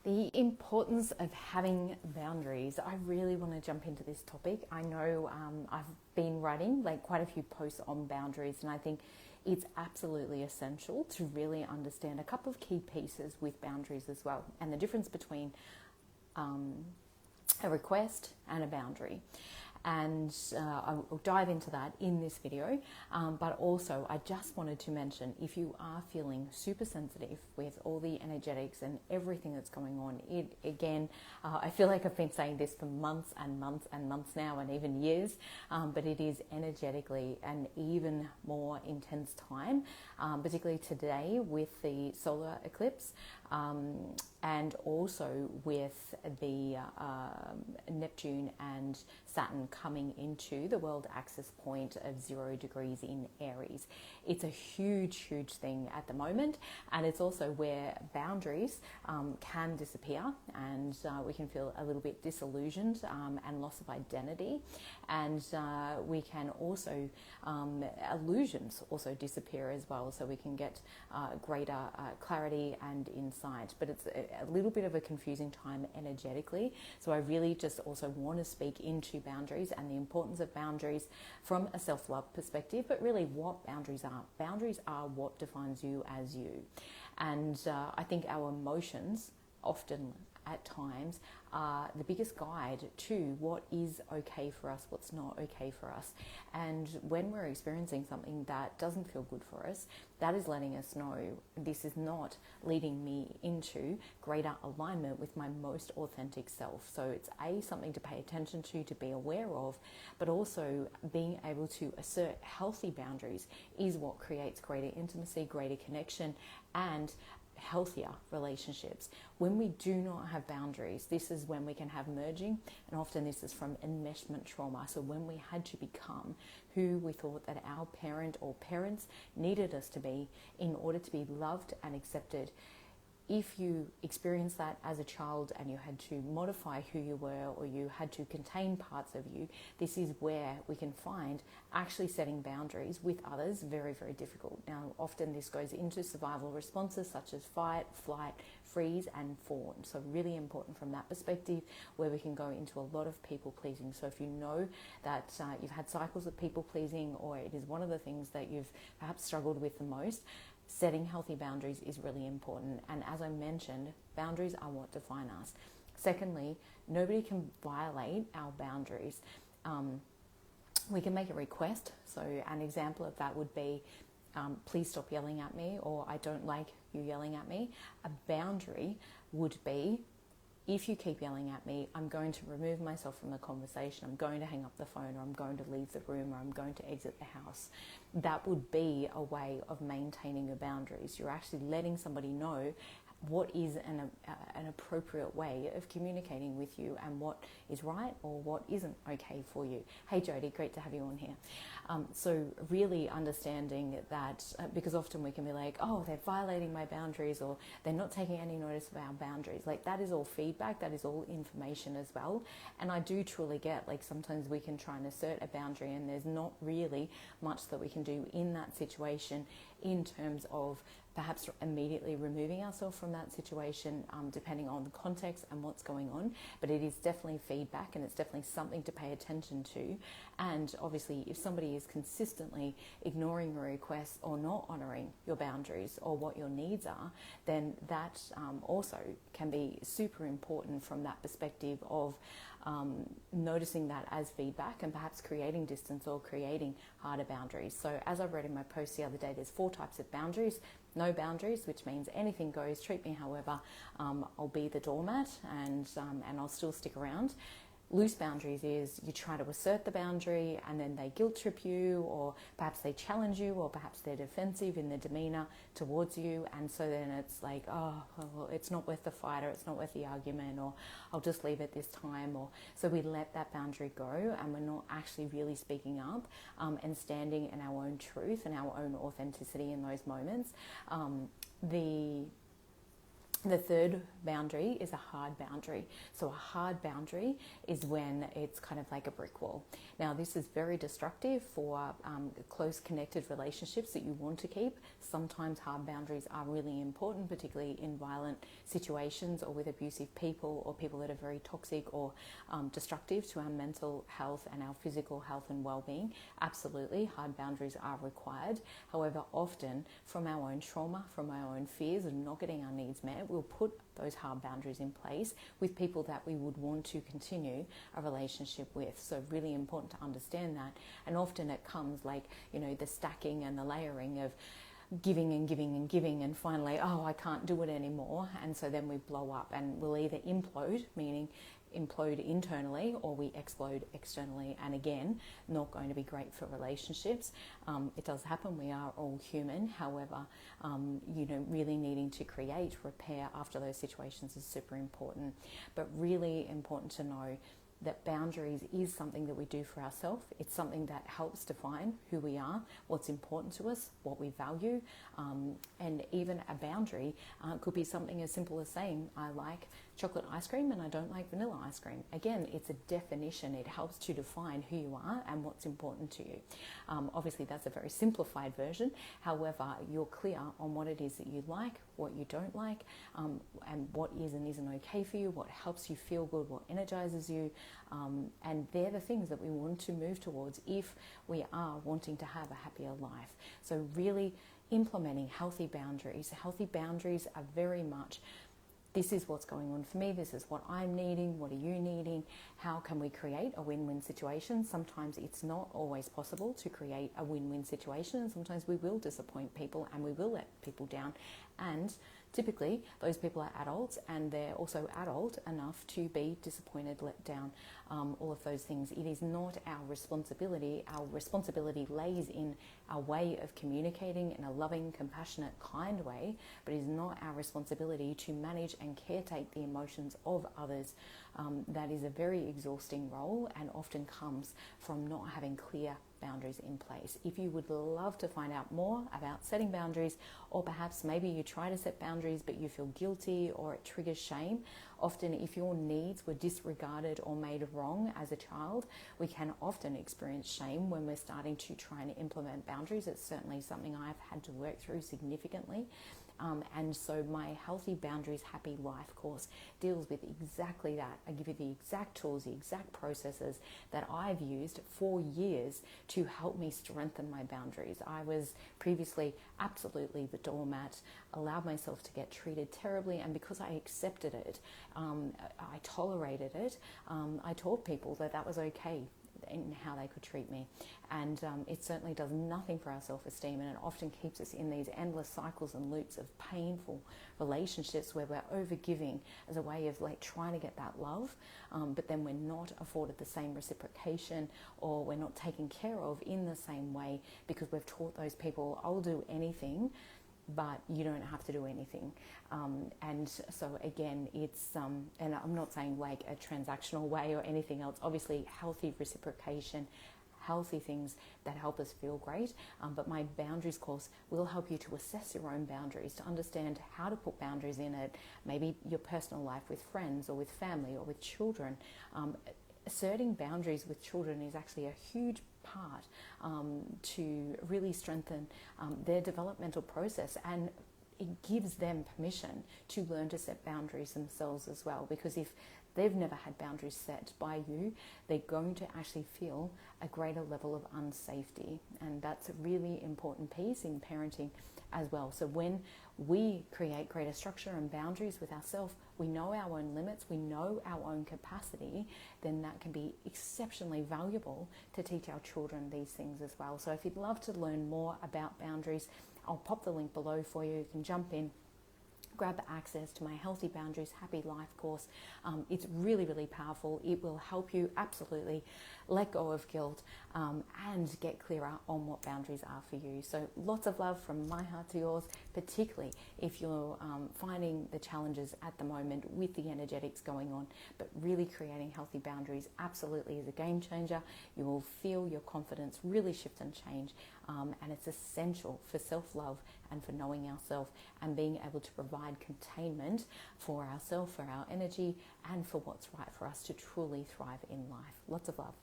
The importance of having boundaries. I really want to jump into this topic. I know I've been writing quite a few posts on boundaries, and I think it's absolutely essential to really understand a couple of key pieces with boundaries as well, and the difference between a request and a boundary. And I'll dive into that in this video, but also I just wanted to mention, if you are feeling super sensitive with all the energetics and everything that's going on, I feel like I've been saying this for months and months and months now, and even years, but it is energetically an even more intense time, particularly today with the solar eclipse, and also with the Neptune and Saturn coming into the world axis point of 0 degrees in Aries. It's a huge, huge thing at the moment, and it's also where boundaries can disappear, and we can feel a little bit disillusioned and loss of identity, and we can also, illusions also disappear as well, so we can get greater clarity and insight. But it's a little bit of a confusing time energetically, so I really just also want to speak into boundaries and the importance of boundaries from a self-love perspective, but really what boundaries are. Boundaries are what defines you as you, and I think our emotions often at times are the biggest guide to what is okay for us, what's not okay for us. And when we're experiencing something that doesn't feel good for us, that is letting us know this is not leading me into greater alignment with my most authentic self. So it's something to pay attention to be aware of, but also being able to assert healthy boundaries is what creates greater intimacy, greater connection, and healthier relationships. When we do not have boundaries, this is when we can have merging, and often this is from enmeshment trauma. So when we had to become who we thought that our parent or parents needed us to be in order to be loved and accepted. If you experienced that as a child and you had to modify who you were, or you had to contain parts of you, this is where we can find actually setting boundaries with others very, very difficult. Now, often this goes into survival responses such as fight, flight, freeze, and fawn. So really important from that perspective, where we can go into a lot of people pleasing. So if you know that you've had cycles of people pleasing, or it is one of the things that you've perhaps struggled with the most, setting healthy boundaries is really important. And as I mentioned, boundaries are what define us. Secondly, nobody can violate our boundaries. We can make a request. So an example of that would be, please stop yelling at me, or I don't like you yelling at me. A boundary would be, if you keep yelling at me, I'm going to remove myself from the conversation. I'm going to hang up the phone, or I'm going to leave the room, or I'm going to exit the house. That would be a way of maintaining your boundaries. You're actually letting somebody know what is an appropriate way of communicating with you, and what is right or what isn't okay for you. Hey Jody, great to have you on here. So really understanding that, because often we can be like, oh, they're violating my boundaries, or they're not taking any notice of our boundaries. That is all feedback, that is all information as well. And I do truly get, sometimes we can try and assert a boundary, and there's not really much that we can do in that situation in terms of perhaps immediately removing ourselves from that situation, depending on the context and what's going on. But it is definitely feedback, and it's definitely something to pay attention to. And obviously, if somebody is consistently ignoring your requests or not honouring your boundaries or what your needs are, then that also can be super important from that perspective of noticing that as feedback, and perhaps creating distance or creating harder boundaries. So as I wrote in my post the other day, there's 4 types of boundaries. No boundaries, which means anything goes, treat me however, I'll be the doormat, and I'll still stick around. Loose boundaries is you try to assert the boundary, and then they guilt trip you, or perhaps they challenge you, or perhaps they're defensive in their demeanour towards you, and so then it's like, oh, well, it's not worth the fight, or it's not worth the argument, or I'll just leave it this time. Or so we let that boundary go, and we're not actually really speaking up and standing in our own truth and our own authenticity in those moments. The third boundary is a hard boundary. So a hard boundary is when it's kind of like a brick wall. Now, this is very destructive for close connected relationships that you want to keep. Sometimes hard boundaries are really important, particularly in violent situations or with abusive people or people that are very toxic or destructive to our mental health and our physical health and well-being. Absolutely, hard boundaries are required. However, often from our own trauma, from our own fears of not getting our needs met, we'll put those hard boundaries in place with people that we would want to continue a relationship with. So really important to understand that. And often it comes like, the stacking and the layering of giving and giving and giving, and finally, I can't do it anymore. And so then we blow up and we'll either implode, meaning implode internally, or we explode externally. And again, not going to be great for relationships. It does happen. We are all human. However, really needing to create repair after those situations is super important. But really important to know that boundaries is something that we do for ourselves. It's something that helps define who we are, what's important to us, what we value, and even a boundary could be something as simple as saying, I like chocolate ice cream and I don't like vanilla ice cream. Again, it's a definition. It helps to define who you are and what's important to you. Obviously, that's a very simplified version. However, you're clear on what it is that you like, what you don't like, and what is and isn't okay for you, what helps you feel good, what energizes you. And they're the things that we want to move towards if we are wanting to have a happier life. So really implementing healthy boundaries. Healthy boundaries are very much, this is what's going on for me, this is what I'm needing, what are you needing, how can we create a win-win situation? Sometimes it's not always possible to create a win-win situation, and sometimes we will disappoint people and we will let people down. And typically those people are adults, and they're also adult enough to be disappointed, let down, all of those things. It is not our responsibility. Our responsibility lays in our way of communicating in a loving, compassionate, kind way, but it is not our responsibility to manage and caretake the emotions of others. That is a very exhausting role and often comes from not having clear boundaries in place. If you would love to find out more about setting boundaries, or perhaps maybe you try to set boundaries but you feel guilty or it triggers shame, often if your needs were disregarded or made wrong as a child, we can often experience shame when we're starting to try and implement boundaries. It's certainly something I've had to work through significantly. And so my Healthy Boundaries, Happy Life course deals with exactly that. I give you the exact tools, the exact processes that I've used for years to help me strengthen my boundaries. I was previously absolutely the doormat, allowed myself to get treated terribly, and because I accepted it, I tolerated it, I taught people that that was okay in how they could treat me. And it certainly does nothing for our self-esteem, and it often keeps us in these endless cycles and loops of painful relationships where we're overgiving as a way of like trying to get that love, but then we're not afforded the same reciprocation, or we're not taken care of in the same way because we've taught those people, I'll do anything, but you don't have to do anything. And so again, it's, and I'm not saying like a transactional way or anything else, obviously healthy reciprocation, healthy things that help us feel great. But my boundaries course will help you to assess your own boundaries, to understand how to put boundaries in it, maybe your personal life with friends or with family or with children. Asserting boundaries with children is actually a huge part to really strengthen their developmental process, and it gives them permission to learn to set boundaries themselves as well, because if they've never had boundaries set by you, they're going to actually feel a greater level of unsafety, and that's a really important piece in parenting as well. So when we create greater structure and boundaries with ourselves, we know our own limits, we know our own capacity, then that can be exceptionally valuable to teach our children these things as well. So if you'd love to learn more about boundaries, I'll pop the link below for you. You can jump in, grab access to my Healthy Boundaries, Happy Life course. It's really, really powerful. It will help you absolutely let go of guilt, and get clearer on what boundaries are for you. So lots of love from my heart to yours, particularly if you're finding the challenges at the moment with the energetics going on. But really creating healthy boundaries absolutely is a game changer. You will feel your confidence really shift and change, and it's essential for self-love and for knowing ourselves and being able to provide containment for ourselves, for our energy, and for what's right for us to truly thrive in life. Lots of love.